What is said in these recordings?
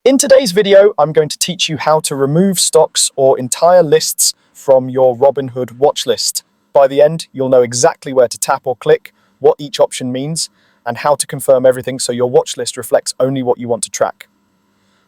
In today's video, I'm going to teach you how to remove stocks or entire lists from your Robinhood watchlist. By the end, you'll know exactly where to tap or click, what each option means, and how to confirm everything so your watchlist reflects only what you want to track.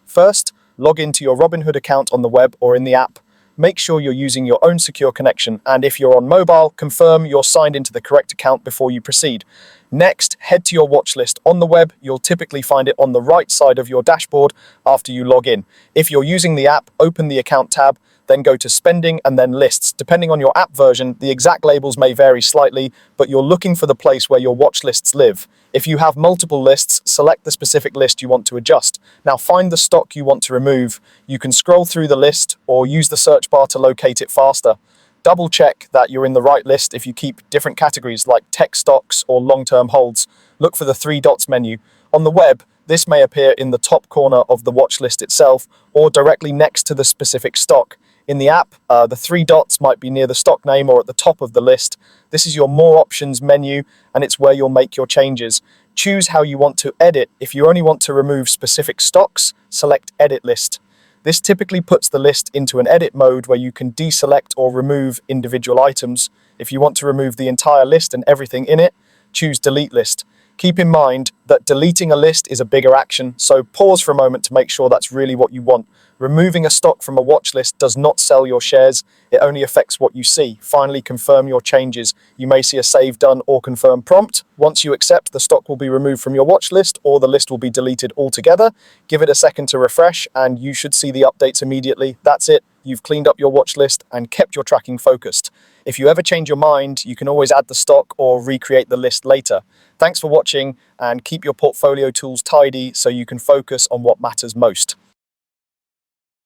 First, log into your Robinhood account on the web or in the app. Make sure you're using your own secure connection, and if you're on mobile, confirm you're signed into the correct account before you proceed. Next, head to your watch list on the web. You'll typically find it on the right side of your dashboard after you log in. If you're using the app, open the account tab, then go to spending and then lists. Depending on your app version, the exact labels may vary slightly, but you're looking for the place where your watch lists live. If you have multiple lists, select the specific list you want to adjust. Now find the stock you want to remove. You can scroll through the list or use the search bar to locate it faster. Double check that you're in the right list if you keep different categories like tech stocks or long-term holds. Look for the three dots menu. On the web, this may appear in the top corner of the watch list itself or directly next to the specific stock. In the app, the three dots might be near the stock name or at the top of the list. This is your More Options menu, and it's where you'll make your changes. Choose how you want to edit. If you only want to remove specific stocks, select Edit List. This typically puts the list into an edit mode where you can deselect or remove individual items. If you want to remove the entire list and everything in it, choose Delete List. Keep in mind that deleting a list is a bigger action, so pause for a moment to make sure that's really what you want. Removing a stock from a watch list does not sell your shares, it only affects what you see. Finally, confirm your changes. You may see a Save Done or Confirm prompt. Once you accept, the stock will be removed from your watch list or the list will be deleted altogether. Give it a second to refresh and you should see the updates immediately. That's it. You've cleaned up your watch list and kept your tracking focused. If you ever change your mind, you can always add the stock or recreate the list later. Thanks for watching and keep your portfolio tools tidy so you can focus on what matters most.